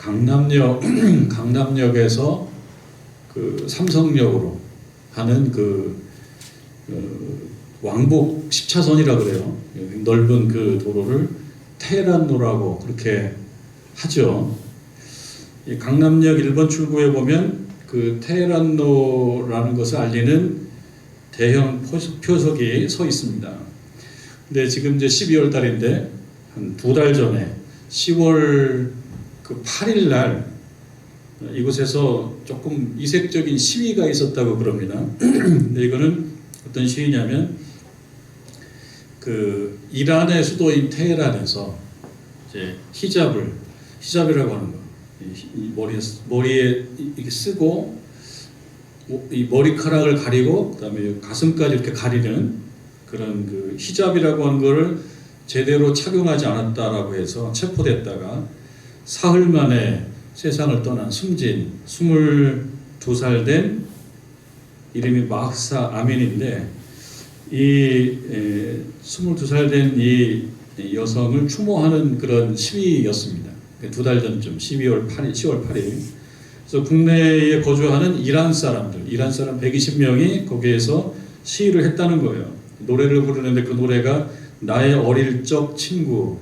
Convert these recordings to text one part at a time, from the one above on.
강남역 강남역에서 그 삼성역으로 하는 왕복 10차선이라 그래요. 넓은 그 도로를 테헤란로라고 그렇게 하죠. 이 강남역 1번 출구에 보면 그 테헤란로라는 것을 알리는 대형 표석이 서 있습니다. 근데 지금 이제 12월 달인데 한 2달 전에 10월 그 8일 날 이곳에서 조금 이색적인 시위가 있었다고 그럽니다. 근데 이거는 어떤 시위냐면 그 이란의 수도인 테헤란에서 이제 히잡이라고 하는 거, 머리에 이렇게 쓰고 이 머리카락을 가리고 그다음에 가슴까지 이렇게 가리는 그런 그 히잡이라고 하는 거를 제대로 착용하지 않았다라고 해서 체포됐다가 사흘 만에 세상을 떠난 숨진 22살 된 이름이 마흐사 아민인데 이 22살 된 이 여성을 추모하는 그런 시위였습니다. 2달 전쯤 10월 8일. 그래서 국내에 거주하는 이란 사람 120명이 거기에서 시위를 했다는 거예요. 노래를 부르는데 그 노래가 나의 어릴 적 친구.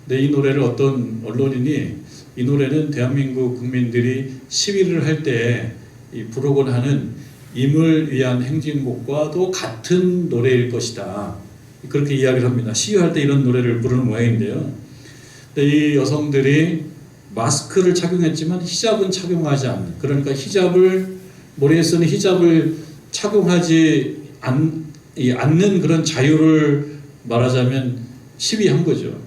근데 이 노래를 어떤 언론인이 이 노래는 대한민국 국민들이 시위를 할 때 부르곤 하는 임을 위한 행진곡과도 같은 노래일 것이다. 그렇게 이야기를 합니다. 시위할 때 이런 노래를 부르는 모양인데요. 근데 이 여성들이 마스크를 착용했지만 히잡은 착용하지 않는, 그러니까 머리에 쓰는 히잡을 착용하지 않는 그런 자유를 말하자면 시위한 거죠.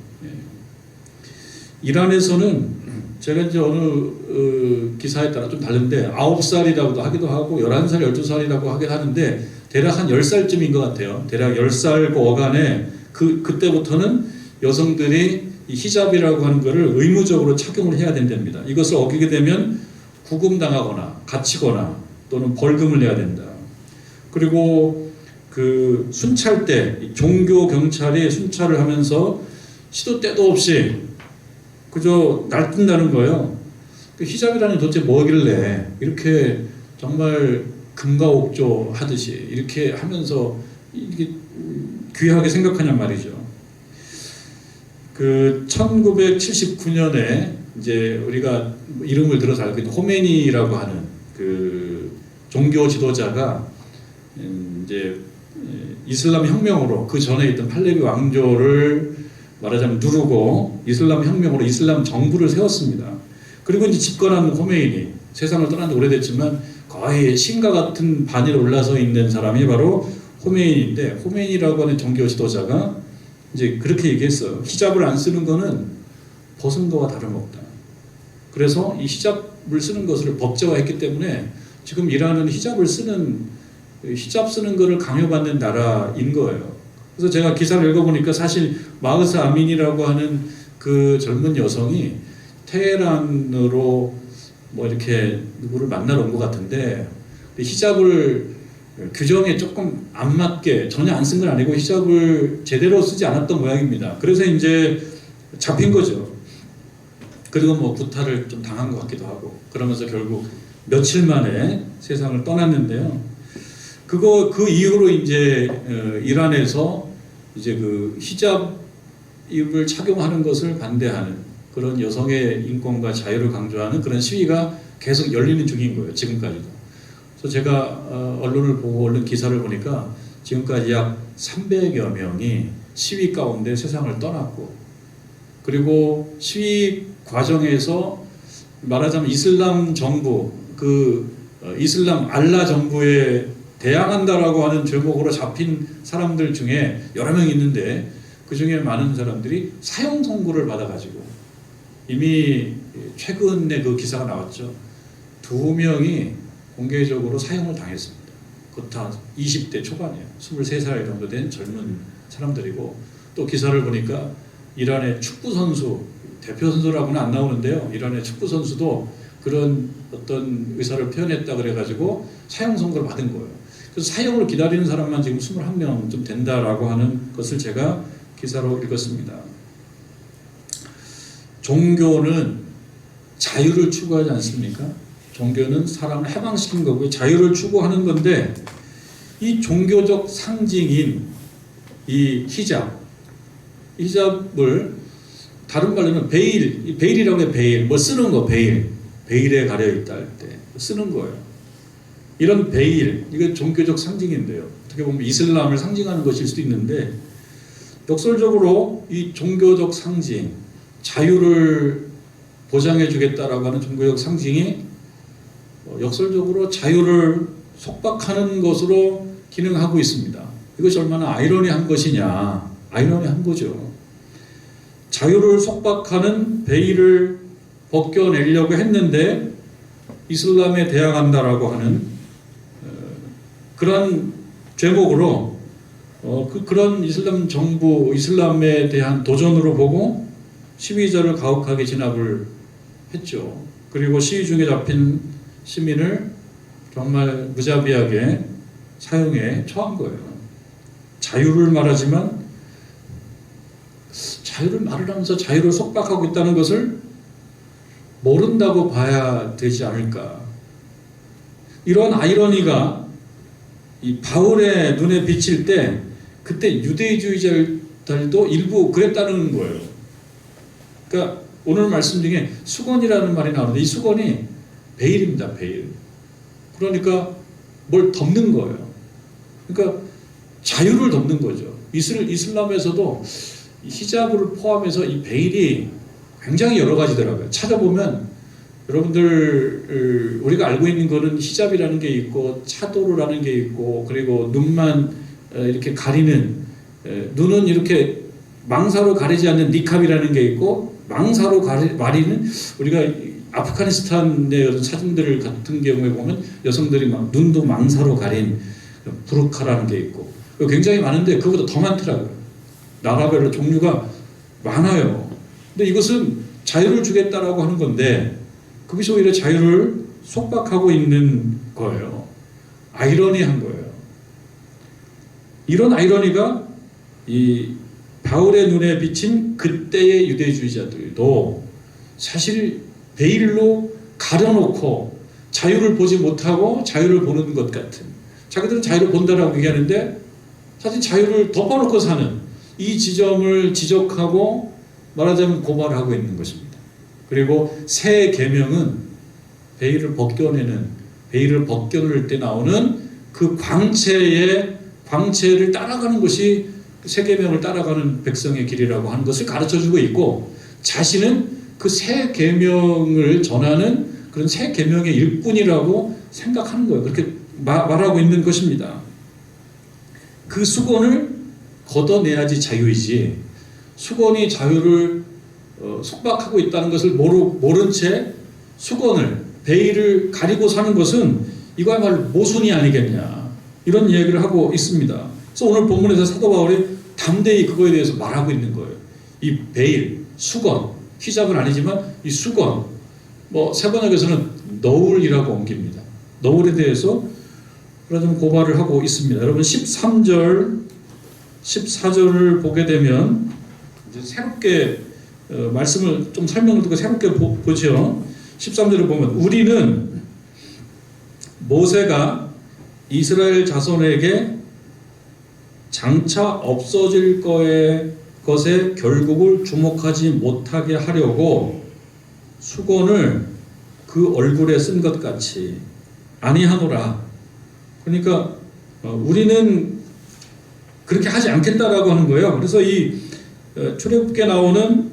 이란에서는 제가 이제 어느 기사에 따라 좀 다른데 9살이라고도 하기도 하고 11살, 12살이라고 하긴 하는데 대략 한 10살쯤인 것 같아요. 대략 10살 그 어간에 그때부터는 여성들이 이 히잡이라고 하는 것을 의무적으로 착용을 해야 된답니다. 이것을 어기게 되면 구금당하거나 갇히거나 또는 벌금을 내야 된다. 그리고 그 순찰 때 종교 경찰이 순찰을 하면서 시도 때도 없이 그저 날뛴다는 거예요. 그 히잡이라는 게 도대체 뭐길래 이렇게 정말 금가옥조 하듯이 이렇게 하면서 이게 귀하게 생각하냔 말이죠. 그 1979년에 이제 우리가 이름을 들어서 알고 있는 호메니라고 하는 그 종교 지도자가 이제 이슬람 혁명으로 그 전에 있던 팔레비 왕조를 말하자면 누르고 이슬람 혁명으로 이슬람 정부를 세웠습니다. 그리고 이제 집권한 호메이니, 세상을 떠난 지 오래됐지만 거의 신과 같은 반열에 올라서 있는 사람이 바로 호메이니인데, 호메이니라고 하는 종교 지도자가 이제 그렇게 얘기했어요. 히잡을 안 쓰는 거는 벗은 거와 다름없다. 그래서 이 히잡을 쓰는 것을 법제화했기 때문에 지금 이란은 히잡 쓰는 거를 강요받는 나라인 거예요. 그래서 제가 기사를 읽어보니까 사실 마흐사 아민이라고 하는 그 젊은 여성이 테헤란으로 뭐 이렇게 누구를 만나러 온 것 같은데 히잡을 규정에 조금 안 맞게 전혀 안 쓴 건 아니고 히잡을 제대로 쓰지 않았던 모양입니다. 그래서 이제 잡힌 거죠. 그리고 뭐 구타를 좀 당한 것 같기도 하고 그러면서 결국 며칠 만에 세상을 떠났는데요. 그 이후로 이제 이란에서 이제 그 히잡을 착용하는 것을 반대하는 그런 여성의 인권과 자유를 강조하는 그런 시위가 계속 열리는 중인 거예요. 지금까지도. 그래서 제가 언론을 보고 얼른 기사를 보니까 지금까지 약 300여 명이 시위 가운데 세상을 떠났고, 그리고 시위 과정에서 말하자면 이슬람 정부, 이슬람 알라 정부에 대항한다라고 하는 제목으로 잡힌 사람들 중에 여러 명 있는데 그 중에 많은 사람들이 사형 선고를 받아가지고 이미 최근에 그 기사가 나왔죠. 2명이 공개적으로 사형을 당했습니다. 그것 다 20대 초반이에요. 23살 정도 된 젊은 사람들이고, 또 기사를 보니까 이란의 축구 선수, 대표 선수라고는 안 나오는데요. 이란의 축구 선수도 그런 어떤 의사를 표현했다 그래가지고 사형 선고를 받은 거예요. 그래서 사형을 기다리는 사람만 지금 21명 좀 된다라고 하는 것을 제가 기사로 읽었습니다. 종교는 자유를 추구하지 않습니까? 종교는 사람을 해방시킨 거고요. 자유를 추구하는 건데 이 종교적 상징인 이 히잡을 다른 말로는 베일이라고 해요. 베일, 뭐 쓰는 거 베일에 가려 있다 할 때 쓰는 거예요. 이런 베일, 이거 종교적 상징인데요. 어떻게 보면 이슬람을 상징하는 것일 수도 있는데 역설적으로 이 종교적 상징, 자유를 보장해 주겠다라고 하는 종교적 상징이 역설적으로 자유를 속박하는 것으로 기능하고 있습니다. 이것이 얼마나 아이러니한 것이냐. 아이러니한 거죠. 자유를 속박하는 베일을 벗겨내려고 했는데 이슬람에 대항한다라고 하는 그런 죄목으로 그런 이슬람 정부, 이슬람에 대한 도전으로 보고 시위자를 가혹하게 진압을 했죠. 그리고 시위 중에 잡힌 시민을 정말 무자비하게 사형에 처한 거예요. 자유를 말하지만 자유를 말을 하면서 자유를 속박하고 있다는 것을 모른다고 봐야 되지 않을까. 이런 아이러니가 이 바울의 눈에 비칠 때 그때 유대주의자들도 일부 그랬다는 거예요. 그러니까 오늘 말씀 중에 수건이라는 말이 나오는데 이 수건이 베일입니다. 베일. 그러니까 뭘 덮는 거예요. 그러니까 자유를 덮는 거죠. 이슬람에서도 히잡을 포함해서 이 베일이 굉장히 여러 가지더라고요. 찾아보면 여러분들 우리가 알고 있는 거는 히잡이라는 게 있고 차도르라는 게 있고 그리고 눈만 이렇게 가리는 눈은 이렇게 망사로 가리지 않는 니캅이라는 게 있고 망사로 가리는 우리가 아프가니스탄의 사진들 같은 경우에 보면 여성들이 막 눈도 망사로 가린 부르카라는 게 있고 굉장히 많은데 그보다 더 많더라고요. 나라별로 종류가 많아요. 근데 이것은 자유를 주겠다라고 하는 건데 그것이 오히려 자유를 속박하고 있는 거예요. 아이러니한 거예요. 이런 아이러니가 이 바울의 눈에 비친 그때의 유대주의자들도 사실 베일로 가려놓고 자유를 보지 못하고 자유를 보는 것 같은, 자기들은 자유를 본다라고 얘기하는데 사실 자유를 덮어놓고 사는 이 지점을 지적하고 말하자면 고발하고 있는 것입니다. 그리고 새 계명은 베일을 벗겨낼 때 나오는 그 광채를 따라가는 것이 새 계명을 따라가는 백성의 길이라고 하는 것을 가르쳐주고 있고 자신은 그 새 계명을 전하는 그런 새 계명의 일꾼이라고 생각하는 거예요. 그렇게 말하고 있는 것입니다. 그 수건을 걷어내야지 자유이지 수건이 자유를 속박하고 있다는 것을 모른 채 수건을 베일을 가리고 사는 것은 이거야말로 모순이 아니겠냐 이런 얘기를 하고 있습니다. 그래서 오늘 본문에서 사도 바울이 담대히 그거에 대해서 말하고 있는 거예요. 이 베일, 수건, 히잡은 아니지만 이 수건, 세번역에서는 너울이라고 옮깁니다. 너울에 대해서 좀 고발을 하고 있습니다. 여러분 13절, 14절을 보게 되면 이제 새롭게 말씀을 좀 설명을 듣고 새롭게 보죠. 13절을 보면 우리는 모세가 이스라엘 자손에게 장차 없어질 것의 결국을 주목하지 못하게 하려고 수건을 그 얼굴에 쓴 것 같이 아니하노라. 그러니까 우리는 그렇게 하지 않겠다라고 하는 거예요. 그래서 이 출애굽기에 나오는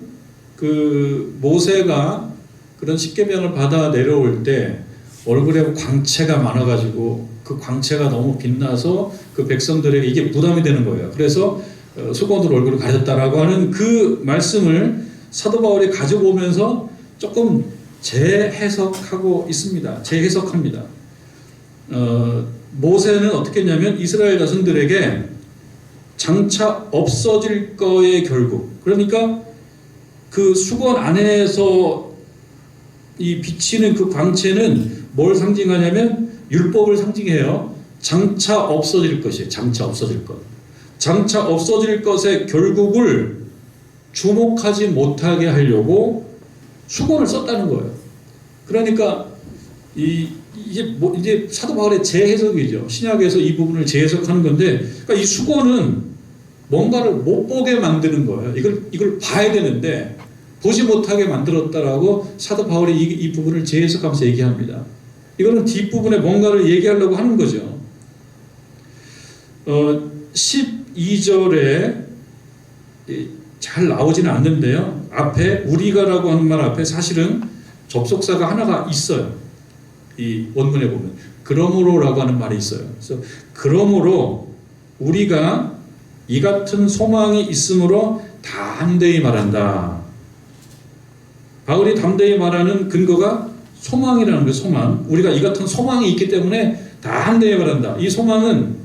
그 모세가 그런 십계명을 받아 내려올 때 얼굴에 광채가 많아가지고 그 광채가 너무 빛나서 그 백성들에게 이게 부담이 되는 거예요. 그래서 수건으로 얼굴을 가렸다라고 하는 그 말씀을 사도 바울이 가지고 오면서 조금 재해석하고 있습니다. 재해석합니다. 모세는 어떻게 했냐면 이스라엘 자손들에게 장차 없어질 거의 결국, 그러니까 그 수건 안에서 이 비치는 그 광채는 뭘 상징하냐면 율법을 상징해요. 장차 없어질 것이에요. 장차 없어질 것. 장차 없어질 것의 결국을 주목하지 못하게 하려고 수건을 썼다는 거예요. 그러니까 이제 사도 바울의 재해석이죠. 신약에서 이 부분을 재해석하는 건데, 그러니까 이 수고는 뭔가를 못 보게 만드는 거예요. 이걸 봐야 되는데 보지 못하게 만들었다라고 사도 바울이 이 부분을 재해석하면서 얘기합니다. 이거는 뒷부분에 뭔가를 얘기하려고 하는 거죠. 12절에 잘 나오지는 않는데요. 앞에 우리가라고 하는 말 앞에 사실은 접속사가 하나가 있어요. 이 원문에 보면 그러므로라고 하는 말이 있어요. 그래서 그러므로 우리가 이 같은 소망이 있으므로 담대히 말한다. 바울이 담대히 말하는 근거가 소망이라는 거예요. 소망. 우리가 이 같은 소망이 있기 때문에 담대히 말한다. 이 소망은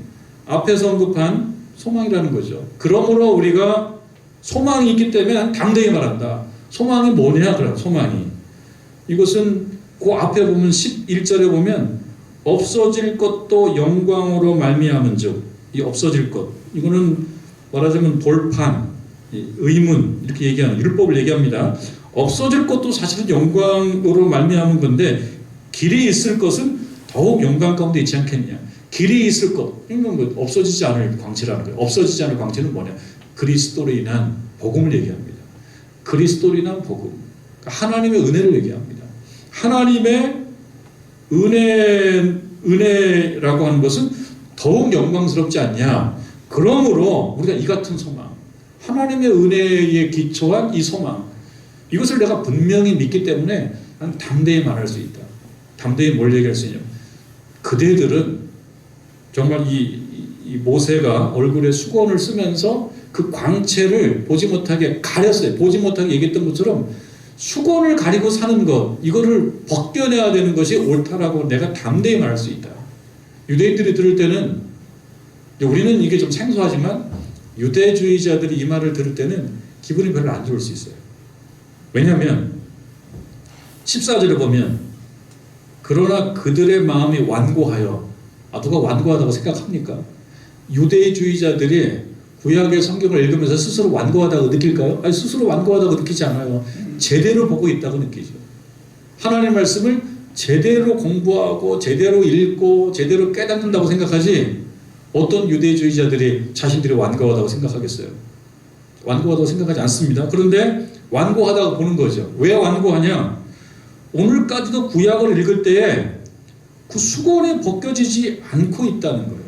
앞에서 언급한 소망이라는 거죠. 그러므로 우리가 소망이 있기 때문에 담대히 말한다. 소망이 뭐냐? 그럼 소망이 이것은 그 앞에 보면 11절에 보면 없어질 것도 영광으로 말미암은즉, 이 없어질 것, 이거는 말하자면 돌판, 의문 이렇게 얘기하는 율법을 얘기합니다. 없어질 것도 사실은 영광으로 말미암은 건데 길이 있을 것은 더욱 영광 가운데 있지 않겠냐. 길이 있을 것, 이건 없어지지 않을 광채라는 거예요. 없어지지 않을 광채는 뭐냐? 그리스도로 인한 복음을 얘기합니다. 그리스도로 인한 복음, 하나님의 은혜를 얘기합니다. 하나님의 은혜라고 하는 것은 더욱 영광스럽지 않냐. 그러므로 우리가 이 같은 소망, 하나님의 은혜에 기초한 이 소망, 이것을 내가 분명히 믿기 때문에 난 담대히 말할 수 있다. 담대히 뭘 얘기할 수 있냐. 그대들은 정말 이 모세가 얼굴에 수건을 쓰면서 그 광채를 보지 못하게 가렸어요. 보지 못하게 얘기했던 것처럼 수건을 가리고 사는 것, 이거를 벗겨내야 되는 것이 옳다라고 내가 담대히 말할 수 있다. 유대인들이 들을 때는, 우리는 이게 좀 생소하지만 유대주의자들이 이 말을 들을 때는 기분이 별로 안 좋을 수 있어요. 왜냐하면 14절에 보면 그러나 그들의 마음이 완고하여, 누가 완고하다고 생각합니까? 유대주의자들이 구약의 성경을 읽으면서 스스로 완고하다고 느낄까요? 아니, 스스로 완고하다고 느끼지 않아요. 제대로 보고 있다고 느끼죠. 하나님의 말씀을 제대로 공부하고 제대로 읽고 제대로 깨닫는다고 생각하지, 어떤 유대주의자들이 자신들이 완고하다고 생각하겠어요? 완고하다고 생각하지 않습니다. 그런데 완고하다고 보는 거죠. 왜 완고하냐? 오늘까지도 구약을 읽을 때에 그 수건이 벗겨지지 않고 있다는 거예요.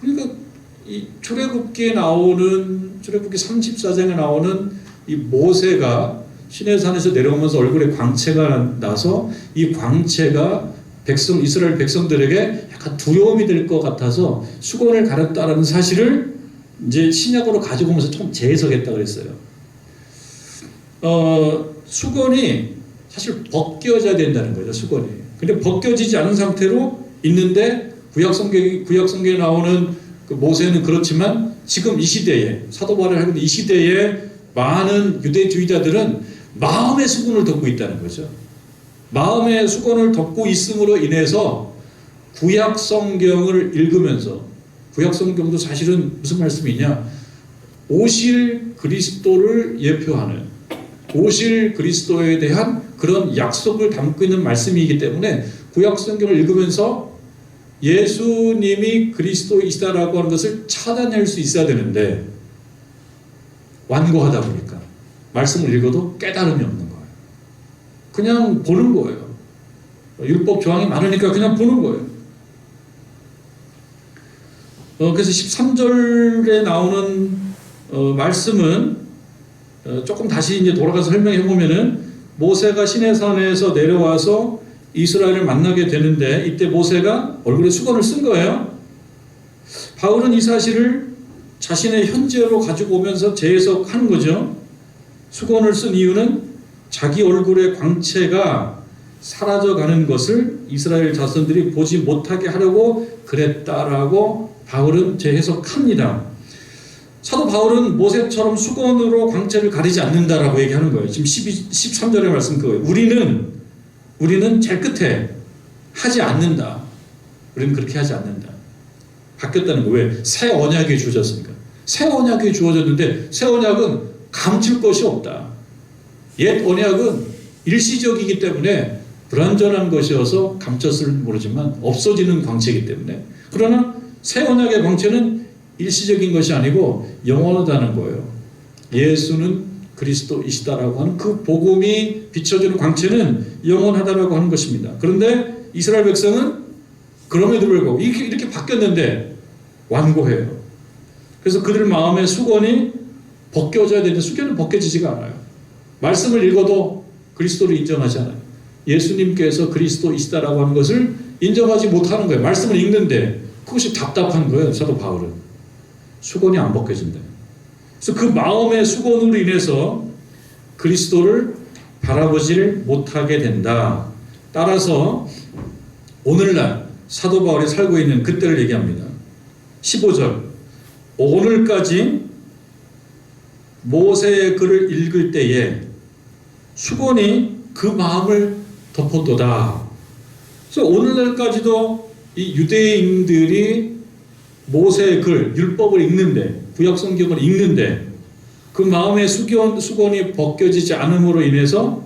그러니까 이 출애굽기에 나오는, 출애굽기 34장에 나오는 이 모세가 시내산에서 내려오면서 얼굴에 광채가 나서 이 광채가 이스라엘 백성들에게 약간 두려움이 될 것 같아서 수건을 가렸다라는 사실을 이제 신약으로 가지고 오면서 좀 재해석했다 그랬어요. 수건이 사실 벗겨져야 된다는 거죠. 수건이. 근데 벗겨지지 않은 상태로 있는데 구약 성경에 나오는 그 모세는 그렇지만 지금 이 시대에, 사도 바울이 하고 있는 이 시대에 많은 유대주의자들은 마음의 수건을 덮고 있다는 거죠. 마음의 수건을 덮고 있음으로 인해서 구약 성경을 읽으면서, 구약 성경도 사실은 무슨 말씀이냐, 오실 그리스도를 예표하는, 오실 그리스도에 대한 그런 약속을 담고 있는 말씀이기 때문에 구약 성경을 읽으면서 예수님이 그리스도이시다라고 하는 것을 찾아낼 수 있어야 되는데 완고하다 보니까 말씀을 읽어도 깨달음이 없는 거예요. 그냥 보는 거예요. 율법 조항이 많으니까 그냥 보는 거예요. 그래서 13절에 나오는 말씀은 조금 다시 이제 돌아가서 설명해 보면은, 모세가 시내산에서 내려와서 이스라엘을 만나게 되는데 이때 모세가 얼굴에 수건을 쓴 거예요. 바울은 이 사실을 자신의 현재로 가지고 오면서 재해석하는 거죠. 수건을 쓴 이유는 자기 얼굴의 광채가 사라져가는 것을 이스라엘 자손들이 보지 못하게 하려고 그랬다라고 바울은 재해석합니다. 사도 바울은 모세처럼 수건으로 광채를 가리지 않는다라고 얘기하는 거예요. 지금 13절의 말씀 그거예요. 우리는 제일 끝에 하지 않는다. 우리는 그렇게 하지 않는다. 바뀌었다는 거예요. 왜? 새 언약이 주어졌으니까. 새 언약이 주어졌는데 새 언약은 감출 것이 없다. 옛 언약은 일시적이기 때문에 불완전한 것이어서 감췄을 모르지만 없어지는 광채이기 때문에. 그러나 새 언약의 광채는 일시적인 것이 아니고 영원하다는 거예요. 예수는 그리스도이시다라고 하는 그 복음이 비춰주는 광채는 영원하다라고 하는 것입니다. 그런데 이스라엘 백성은 그럼에도 불구하고 이렇게 바뀌었는데 완고해요. 그래서 그들 마음의 수건이 벗겨져야 되는데 수건은 벗겨지지가 않아요. 말씀을 읽어도 그리스도를 인정하지 않아요. 예수님께서 그리스도이시다라고 하는 것을 인정하지 못하는 거예요. 말씀을 읽는데 그것이 답답한 거예요. 사도 바울은. 수건이 안 벗겨진다. 그래서 그 마음의 수건으로 인해서 그리스도를 바라보지를 못하게 된다. 따라서 오늘날 사도 바울이 살고 있는 그때를 얘기합니다. 15절 오늘까지 모세의 글을 읽을 때에 수건이 그 마음을 덮었도다. 그래서 오늘날까지도 이 유대인들이 모세의 글, 율법을 읽는데, 구약 성경을 읽는데 그 마음의 수건이 벗겨지지 않음으로 인해서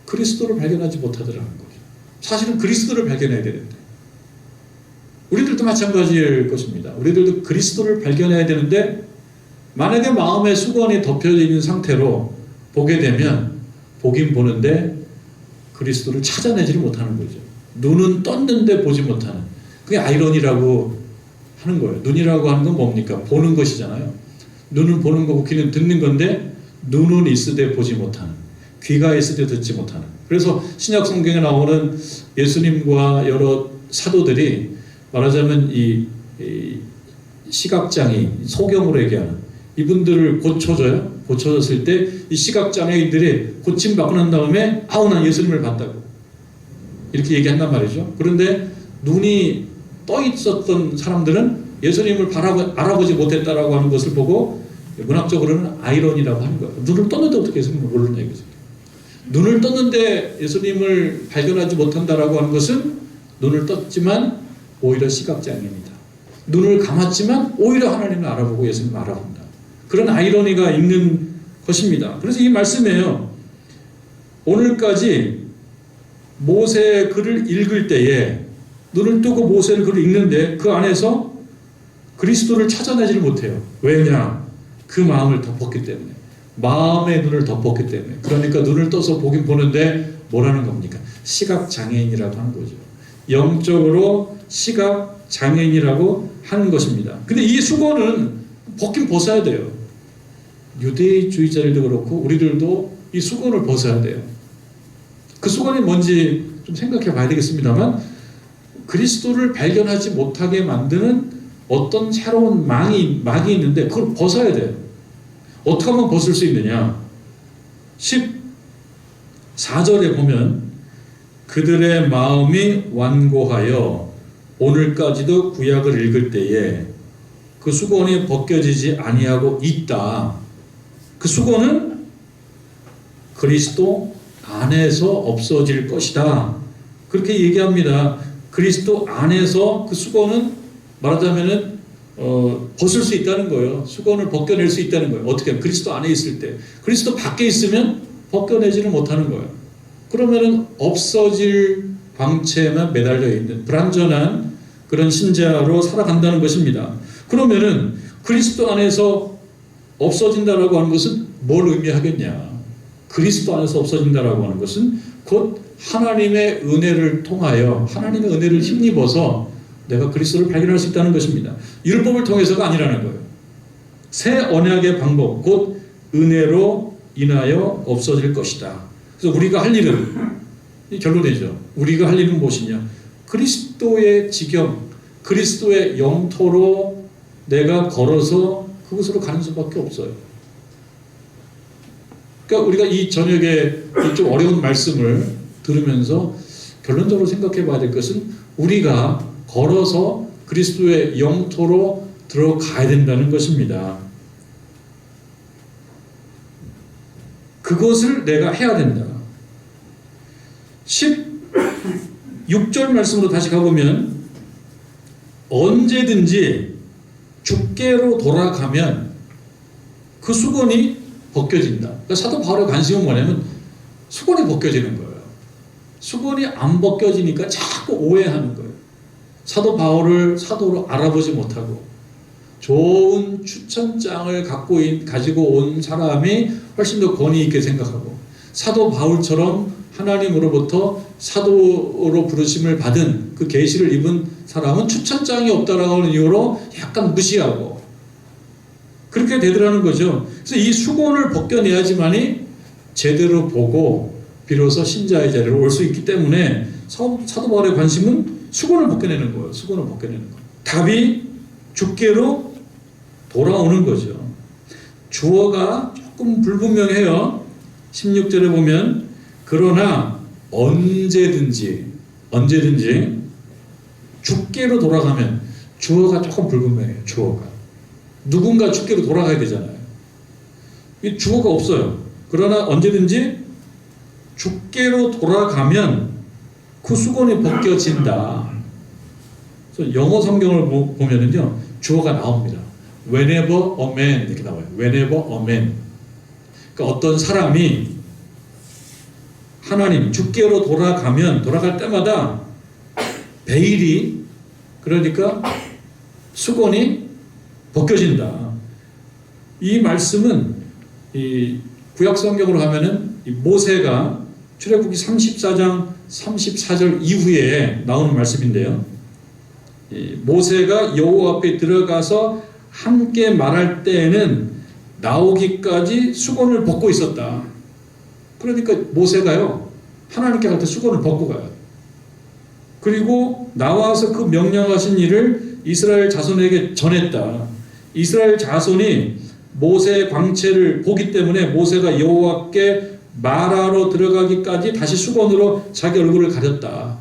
그리스도를 발견하지 못하더라는 거죠. 사실은 그리스도를 발견해야 되는데 우리들도 마찬가지일 것입니다. 우리들도 그리스도를 발견해야 되는데 만약에 마음의 수건이 덮여져 있는 상태로 보게 되면 보긴 보는데 그리스도를 찾아내지를 못하는 거죠. 눈은 떴는데 보지 못하는. 그게 아이러니라고 하는 거예요. 눈이라고 하는 건 뭡니까? 보는 것이잖아요. 눈은 보는 거고 귀는 듣는 건데 눈은 있으되 보지 못하는, 귀가 있으되 듣지 못하는. 그래서 신약 성경에 나오는 예수님과 여러 사도들이 말하자면 이 시각장애인, 소경으로 얘기하는 이분들을 고쳐줘요. 고쳐졌을 때 이 시각장애인들이 고침받고 난 다음에 아우 난 예수님을 봤다고 이렇게 얘기한단 말이죠. 그런데 눈이 떠 있었던 사람들은 예수님을 알아보지 못했다라고 하는 것을 보고 문학적으로는 아이러니라고 하는 거예요. 눈을 떴는데 어떻게 예수님을 모르는 얘기죠. 눈을 떴는데 예수님을 발견하지 못한다라고 하는 것은 눈을 떴지만 오히려 시각장애입니다. 눈을 감았지만 오히려 하나님을 알아보고 예수님을 알아본다. 그런 아이러니가 있는 것입니다. 그래서 이 말씀이에요. 오늘까지 모세의 글을 읽을 때에 눈을 뜨고 모세의 글을 읽는데 그 안에서 그리스도를 찾아내지를 못해요. 왜냐? 그 마음을 덮었기 때문에. 마음의 눈을 덮었기 때문에. 그러니까 눈을 떠서 보긴 보는데 뭐라는 겁니까? 시각장애인이라고 하는 거죠. 영적으로 시각장애인이라고 하는 것입니다. 근데 이 수건은 벗긴 벗어야 돼요. 유대주의자들도 그렇고 우리들도 이 수건을 벗어야 돼요. 그 수건이 뭔지 좀 생각해 봐야 되겠습니다만 그리스도를 발견하지 못하게 만드는 어떤 새로운 막이 있는데 그걸 벗어야 돼요. 어떻게 하면 벗을 수 있느냐? 14절에 보면 그들의 마음이 완고하여 오늘까지도 구약을 읽을 때에 그 수건이 벗겨지지 아니하고 있다. 그 수건은 그리스도 안에서 없어질 것이다. 그렇게 얘기합니다. 그리스도 안에서 그 수건은 말하자면은 벗을 수 있다는 거예요. 수건을 벗겨낼 수 있다는 거예요. 어떻게 하면 그리스도 안에 있을 때. 그리스도 밖에 있으면 벗겨내지는 못하는 거예요. 그러면은 없어질 광채에만 매달려 있는 불완전한 그런 신자로 살아간다는 것입니다. 그러면은 그리스도 안에서 없어진다라고 하는 것은 뭘 의미하겠냐? 그리스도 안에서 없어진다라고 하는 것은 곧 하나님의 은혜를 통하여 하나님의 은혜를 힘입어서 내가 그리스도를 발견할 수 있다는 것입니다. 율법을 통해서가 아니라는 거예요. 새 언약의 방법, 곧 은혜로 인하여 없어질 것이다. 그래서 우리가 할 일은 이 결론이죠. 우리가 할 일은 무엇이냐? 그리스도의 지경, 그리스도의 영토로 내가 걸어서 그곳으로 가는 수밖에 없어요. 그러니까 우리가 이 저녁에 좀 어려운 말씀을 들으면서 결론적으로 생각해 봐야 될 것은 우리가 걸어서 그리스도의 영토로 들어가야 된다는 것입니다. 그것을 내가 해야 된다. 16절 말씀으로 다시 가보면 언제든지 주께로 돌아가면 그 수건이 벗겨진다. 그러니까 사도 바울의 관심은 뭐냐면 수건이 벗겨지는 거예요. 수건이 안 벗겨지니까 자꾸 오해하는 거예요. 사도 바울을 사도로 알아보지 못하고 좋은 추천장을 가지고 온 사람이 훨씬 더 권위 있게 생각하고 사도 바울처럼 하나님으로부터 사도로 부르심을 받은 그 계시를 입은 사람은 추천장이 없다라고 하는 이유로 약간 무시하고 그렇게 되더라는 거죠. 그래서 이 수건을 벗겨내야지만이 제대로 보고 비로소 신자의 자리로 올 수 있기 때문에 사도 바울의 관심은 수건을 벗겨내는 거예요. 수건을 벗겨내는 거. 답이 주께로 돌아오는 거죠. 주어가 조금 불분명해요. 16절에 보면 그러나 언제든지 주께로 돌아가면 주어가 조금 불분명해요. 주어가 누군가 주께로 돌아가야 되잖아요. 이 주어가 없어요. 그러나 언제든지 주께로 돌아가면 그 수건이 벗겨진다. 그래서 영어 성경을 보면은요 주어가 나옵니다. Whenever a man 이렇게 나와요. Whenever a man. 그러니까 어떤 사람이 하나님 주께로 돌아갈 때마다 베일이 그러니까 수건이 벗겨진다. 이 말씀은 이 구약 성경으로 하면은 이 모세가 출애굽기 34장 34절 이후에 나오는 말씀인데요. 모세가 여호와 앞에 들어가서 함께 말할 때에는 나오기까지 수건을 벗고 있었다. 그러니까 모세가요 하나님께 갈 때 수건을 벗고 가요. 그리고 나와서 그 명령하신 일을 이스라엘 자손에게 전했다. 이스라엘 자손이 모세의 광채를 보기 때문에 모세가 여호와께 말하러 들어가기까지 다시 수건으로 자기 얼굴을 가렸다.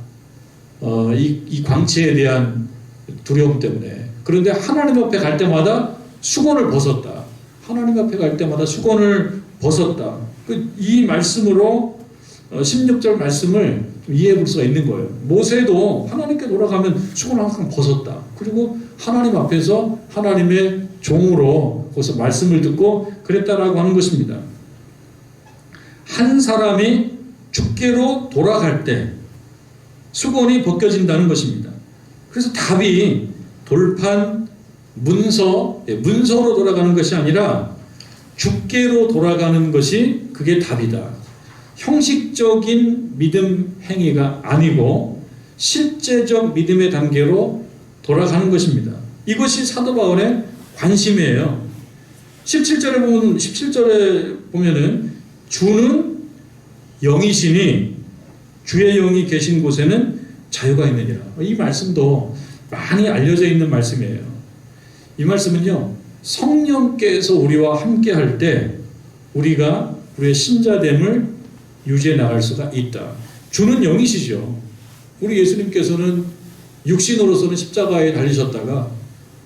이 광채에 대한 두려움 때문에. 그런데 하나님 앞에 갈 때마다 수건을 벗었다. 하나님 앞에 갈 때마다 수건을 벗었다. 이 말씀으로 16절 말씀을 이해해 볼 수가 있는 거예요. 모세도 하나님께 돌아가면 수건을 항상 벗었다. 그리고 하나님 앞에서 하나님의 종으로 거기서 말씀을 듣고 그랬다라고 하는 것입니다. 한 사람이 주께로 돌아갈 때 수건이 벗겨진다는 것입니다. 그래서 답이 돌판 문서로 돌아가는 것이 아니라 주께로 돌아가는 것이 그게 답이다. 형식적인 믿음 행위가 아니고 실제적 믿음의 단계로 돌아가는 것입니다. 이것이 사도 바울의 관심이에요. 17절에 보면은 주는 영이시니 주의 영이 계신 곳에는 자유가 있느니라. 이 말씀도 많이 알려져 있는 말씀이에요. 이 말씀은요 성령께서 우리와 함께 할 때 우리가 우리의 신자됨을 유지해 나갈 수가 있다. 주는 영이시죠. 우리 예수님께서는 육신으로서는 십자가에 달리셨다가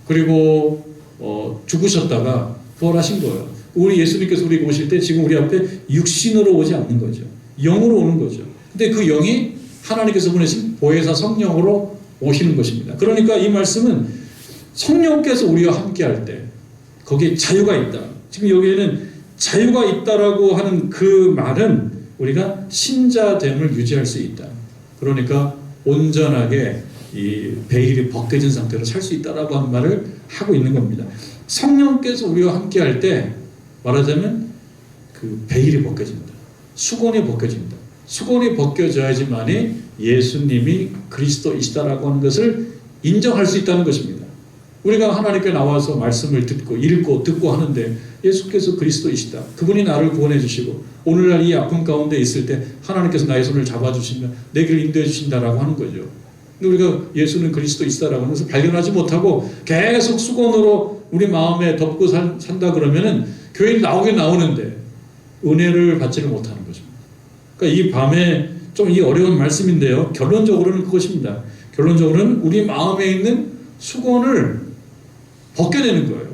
그리고 죽으셨다가 부활하신 거예요. 우리 예수님께서 우리 오실 때 지금 우리 앞에 육신으로 오지 않는 거죠. 영으로 오는 거죠. 근데 그 영이 하나님께서 보내신 보혜사 성령으로 오시는 것입니다. 그러니까 이 말씀은 성령께서 우리와 함께 할 때 거기에 자유가 있다. 지금 여기에는 자유가 있다라고 하는 그 말은 우리가 신자됨을 유지할 수 있다. 그러니까 온전하게 이 베일이 벗겨진 상태로 살 수 있다라고 하는 말을 하고 있는 겁니다. 성령께서 우리와 함께 할 때 말하자면 그 베일이 벗겨진다. 수건이 벗겨진다. 수건이 벗겨져야지만이 예수님이 그리스도이시다라고 하는 것을 인정할 수 있다는 것입니다. 우리가 하나님께 나와서 말씀을 읽고 듣고 하는데 예수께서 그리스도이시다. 그분이 나를 구원해 주시고 오늘날 이 아픔 가운데 있을 때 하나님께서 나의 손을 잡아주시며 내 길을 인도해 주신다라고 하는 거죠. 근데 우리가 예수는 그리스도이시다라고 하는 것을 발견하지 못하고 계속 수건으로 우리 마음에 덮고 산다 그러면은 교회에 나오긴 나오는데 은혜를 받지를 못하는 거죠. 그러니까 이 밤에 좀 이 어려운 말씀인데요. 결론적으로는 그것입니다. 결론적으로는 우리 마음에 있는 수건을 벗겨내는 거예요.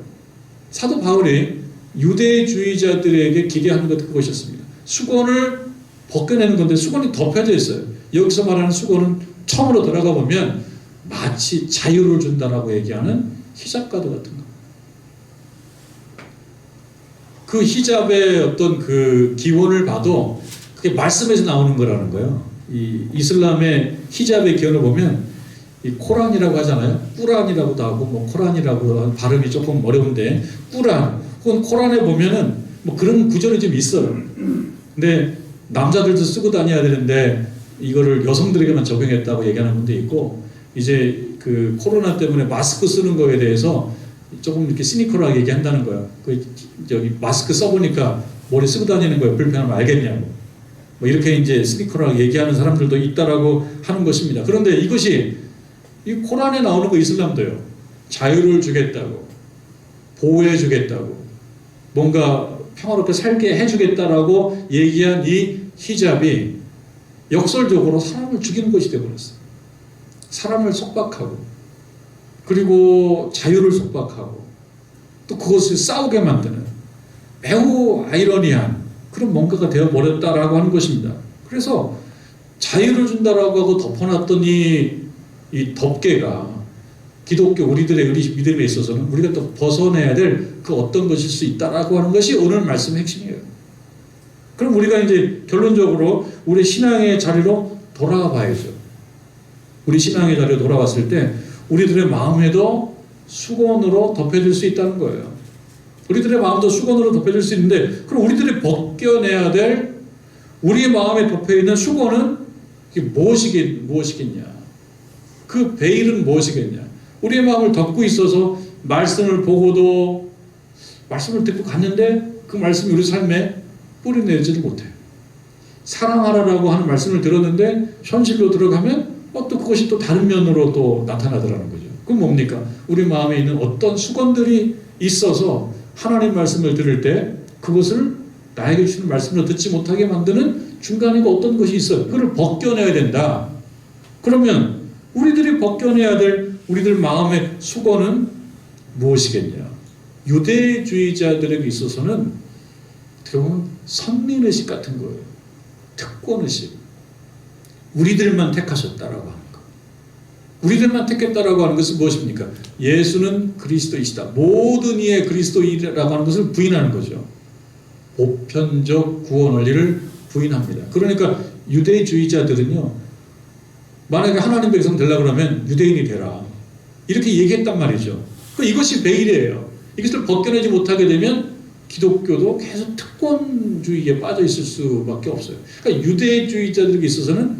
사도 바울이 유대주의자들에게 기대하는 것도 그것이었습니다. 수건을 벗겨내는 건데 수건이 덮여져 있어요. 여기서 말하는 수건은 처음으로 들어가 보면 마치 자유를 준다라고 얘기하는 히잡과도 같은 거. 그 히잡의 어떤 그 기원을 봐도 그 그게 말씀에서 나오는 거라는 거예요. 이 이슬람의 히잡의 기원을 보면 이 코란이라고 하잖아요. 꾸란이라고도 하고 뭐 코란이라고 하는 발음이 조금 어려운데 꾸란 혹은 코란에 보면은 뭐 그런 구절이 좀 있어요. 근데 남자들도 쓰고 다녀야 되는데 이거를 여성들에게만 적용했다고 얘기하는 분도 있고, 이제 그 코로나 때문에 마스크 쓰는 거에 대해서 조금 이렇게 시니컬하게 얘기한다는 거야. 그 저기 마스크 써보니까 머리 쓰고 다니는 거에 불편함을 알겠냐고. 뭐 이렇게 이제 시니컬하게 얘기하는 사람들도 있다라고 하는 것입니다. 그런데 이것이 이 코란에 나오는 거 이슬람도요. 자유를 주겠다고, 보호해 주겠다고, 뭔가 평화롭게 살게 해주겠다라고 얘기한 이 히잡이 역설적으로 사람을 죽이는 것이 되어버렸어요. 사람을 속박하고, 그리고 자유를 속박하고, 또 그것을 싸우게 만드는 매우 아이러니한 그런 뭔가가 되어버렸다라고 하는 것입니다. 그래서 자유를 준다라고 하고 덮어놨더니 이 덮개가 기독교 우리들의 믿음에 있어서는 우리가 또 벗어내야 될 그 어떤 것일 수 있다라고 하는 것이 오늘 말씀의 핵심이에요. 그럼 우리가 이제 결론적으로 우리 신앙의 자리로 돌아가 봐야죠. 우리 신앙의 자리로 돌아왔을 때 우리들의 마음에도 수건으로 덮여질 수 있다는 거예요. 우리들의 마음도 수건으로 덮여질 수 있는데, 그럼 우리들이 벗겨내야 될 우리의 마음에 덮여있는 수건은 무엇이겠냐? 그 베일은 무엇이겠냐? 우리의 마음을 덮고 있어서 말씀을 보고도 말씀을 듣고 갔는데 그 말씀이 우리 삶에 뿌리내지를 못해요. 사랑하라라고 하는 말씀을 들었는데 현실로 들어가면 또 그것이 또 다른 면으로 또 나타나더라는 거죠. 그건 뭡니까? 우리 마음에 있는 어떤 수건들이 있어서 하나님 말씀을 들을 때 그것을 나에게 주시는 말씀을 듣지 못하게 만드는 중간에 어떤 것이 있어요. 그걸 벗겨내야 된다. 그러면 우리들이 벗겨내야 될 우리들 마음의 수건은 무엇이겠냐? 유대주의자들에게 있어서는 어떻게 보면 선민의식 같은 거예요. 특권의식. 우리들만 택하셨다라고 하는 거. 우리들만 택했다라고 하는 것은 무엇입니까? 예수는 그리스도이시다. 모든 이의 그리스도이라고 하는 것을 부인하는 거죠. 보편적 구원 원리를 부인합니다. 그러니까 유대주의자들은요, 만약에 하나님 백성 되려고 그러면 유대인이 되라, 이렇게 얘기했단 말이죠. 이것이 베일이에요. 이것을 벗겨내지 못하게 되면 기독교도 계속 특권주의에 빠져 있을 수밖에 없어요. 그러니까 유대주의자들에게 있어서는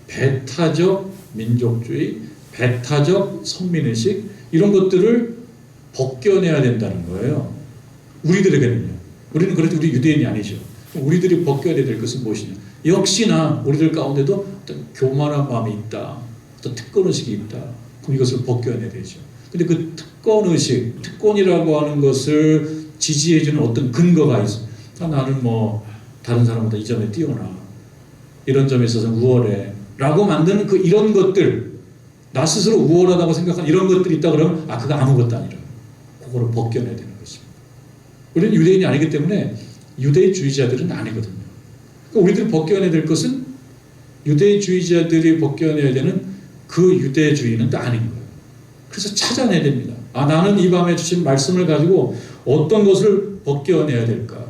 배타적 민족주의, 배타적 선민의식, 이런 것들을 벗겨내야 된다는 거예요. 우리들에게는요. 우리는 그래도 우리 유대인이 아니죠. 우리들이 벗겨내야 될 것은 무엇이냐? 역시나 우리들 가운데도 어떤 교만한 마음이 있다, 어떤 특권의식이 있다. 그럼 이것을 벗겨내야 되죠. 근데 그 특권의식, 특권이라고 하는 것을 지지해주는 어떤 근거가 있어. 나는 뭐 다른 사람보다 이 점에 뛰어나, 이런 점에 있어서 우월해 라고 만드는 그 이런 것들, 나 스스로 우월하다고 생각하는 이런 것들이 있다 그러면 그거 아무것도 아니라 그거를 벗겨내야 되는 것입니다. 우리는 유대인이 아니기 때문에 유대주의자들은 아니거든요. 그러니까 우리들이 벗겨내야 될 것은 유대주의자들이 벗겨내야 되는 그 유대주의는 또 아닌 거예요. 그래서 찾아내야 됩니다. 나는 이 밤에 주신 말씀을 가지고 어떤 것을 벗겨내야 될까?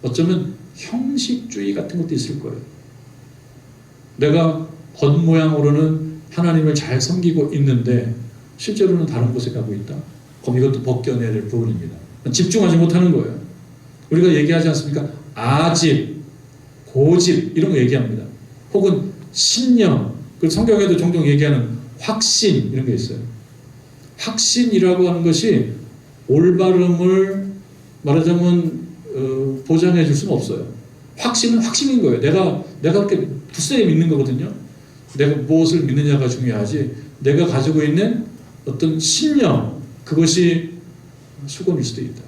어쩌면 형식주의 같은 것도 있을 거예요. 내가 겉모양으로는 하나님을 잘 섬기고 있는데 실제로는 다른 곳에 가고 있다. 그럼 이것도 벗겨내야 될 부분입니다. 집중하지 못하는 거예요. 우리가 얘기하지 않습니까? 아집, 고집 이런 거 얘기합니다. 혹은 신념, 그 성경에도 종종 얘기하는 확신 이런 게 있어요. 확신이라고 하는 것이 올바름을 말하자면 보장해 줄 수는 없어요. 확신은 확신인 거예요. 내가 그렇게 굳세게 믿는 거거든요. 내가 무엇을 믿느냐가 중요하지, 내가 가지고 있는 어떤 신념, 그것이 수건일 수도 있다.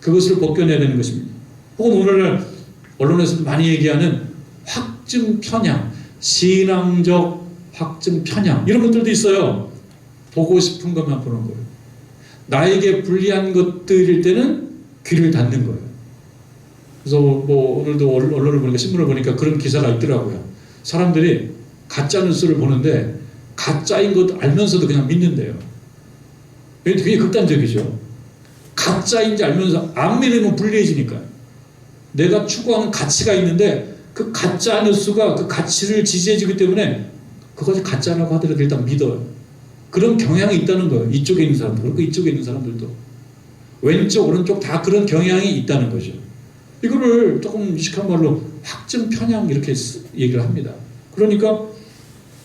그것을 벗겨내야 되는 것입니다. 혹은 오늘날 언론에서도 많이 얘기하는 확증 편향, 신앙적 확증 편향, 이런 것들도 있어요. 보고 싶은 것만 보는 거예요. 나에게 불리한 것들일 때는 귀를 닫는 거예요. 그래서 뭐 오늘도 언론을 보니까, 신문을 보니까 그런 기사가 있더라고요. 사람들이 가짜 뉴스를 보는데 가짜인 것 알면서도 그냥 믿는데요. 되게 극단적이죠. 가짜인지 알면서 안 믿으면 불리해지니까요. 내가 추구하는 가치가 있는데 그 가짜 뉴스가 그 가치를 지지해주기 때문에 그것이 가짜라고 하더라도 일단 믿어요. 그런 경향이 있다는 거예요. 이쪽에 있는 사람들, 그리고 이쪽에 있는 사람들도. 왼쪽, 오른쪽 다 그런 경향이 있다는 거죠. 이거를 조금 유식한 말로 확증 편향 이렇게 얘기를 합니다. 그러니까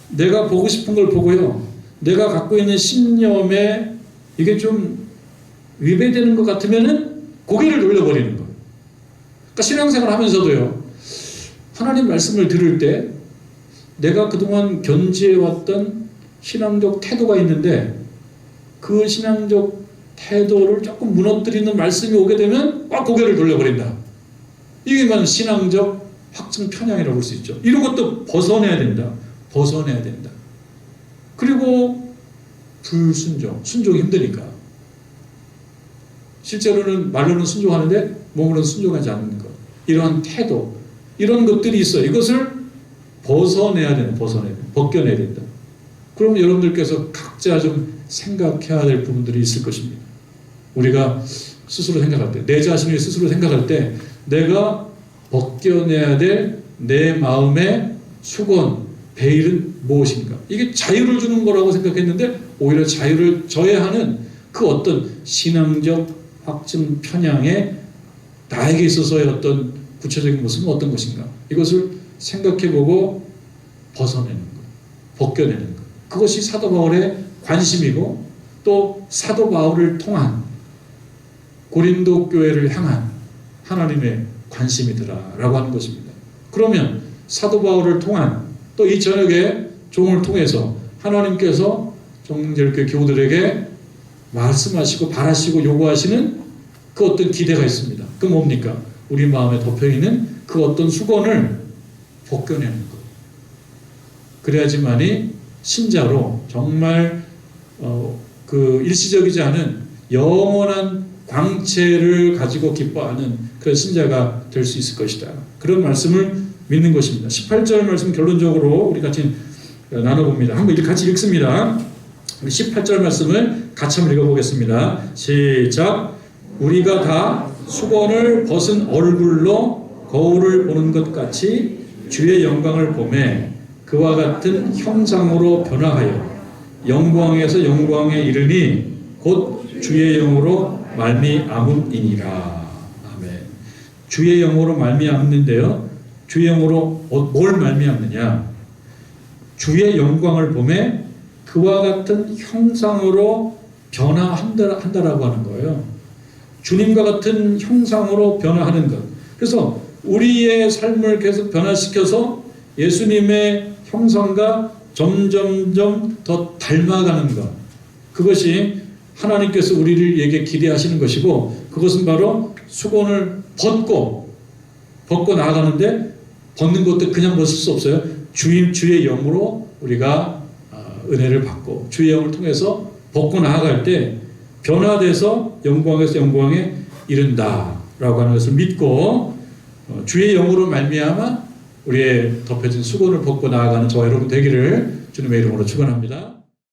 내가 보고 싶은 걸 보고요. 내가 갖고 있는 신념에 이게 좀 위배되는 것 같으면은 고개를 돌려버리는 거예요. 그러니까 신앙생활 하면서도요. 하나님 말씀을 들을 때 내가 그동안 견지해왔던 신앙적 태도가 있는데 그 신앙적 태도를 조금 무너뜨리는 말씀이 오게 되면 고개를 돌려버린다. 이게 신앙적 확증 편향이라고 볼 수 있죠. 이런 것도 벗어내야 된다. 벗어내야 된다. 그리고 불순종, 순종이 힘드니까. 실제로는 말로는 순종하는데 몸으로는 순종하지 않는 것. 이러한 태도, 이런 것들이 있어요. 이것을 벗어내야 된다. 벗겨내야 된다. 그럼 여러분들께서 각자 좀 생각해야 될 부분들이 있을 것입니다. 우리가 스스로 생각할 때, 내 자신을 스스로 생각할 때 내가 벗겨내야 될 내 마음의 수건, 베일은 무엇인가? 이게 자유를 주는 거라고 생각했는데 오히려 자유를 저해하는 그 어떤 신앙적 확증 편향에 나에게 있어서의 어떤 구체적인 모습은 어떤 것인가? 이것을 생각해보고 벗어내는 것, 벗겨내는 것. 그것이 사도 바울의 관심이고 또 사도 바울을 통한 고린도 교회를 향한 하나님의 관심이더라라고 하는 것입니다. 그러면 사도 바울을 통한 또 이 저녁에 종을 통해서 하나님께서 정결교회 교우들에게 말씀하시고 바라시고 요구하시는 그 어떤 기대가 있습니다. 그 뭡니까? 우리 마음에 덮여있는 그 어떤 수건을 벗겨내는 것. 그래야지만이 신자로 정말 그 일시적이지 않은 영원한 광채를 가지고 기뻐하는 그런 신자가 될 수 있을 것이다. 그런 말씀을 믿는 것입니다. 18절 말씀 결론적으로 우리 같이 나눠봅니다. 한번 같이 읽습니다. 18절 말씀을 같이 한번 읽어보겠습니다. 시작. 우리가 다 수건을 벗은 얼굴로 거울을 보는 것 같이 주의 영광을 보매 그와 같은 형상으로 변화하여 영광에서 영광에 이르니 곧 주의 영으로 말미암음이니라. 아멘. 주의 영으로 말미암는데요. 주의 영으로 뭘 말미암느냐? 주의 영광을 보매 그와 같은 형상으로 변화한다라고 하는 거예요. 주님과 같은 형상으로 변화하는 것. 그래서 우리의 삶을 계속 변화시켜서 예수님의 형상과 점점점 더 닮아가는 것. 그것이 하나님께서 우리에게 기대하시는 것이고 그것은 바로 수건을 벗고 나아가는데 벗는 것도 그냥 벗을 수 없어요. 주의 영으로 우리가 은혜를 받고 주의 영을 통해서 벗고 나아갈 때 변화돼서 영광에서 영광에 이른다라고 하는 것을 믿고 주의 영으로 말미암아 우리의 덮여진 수건을 벗고 나아가는 저와 여러분 되기를 주님의 이름으로 축원합니다.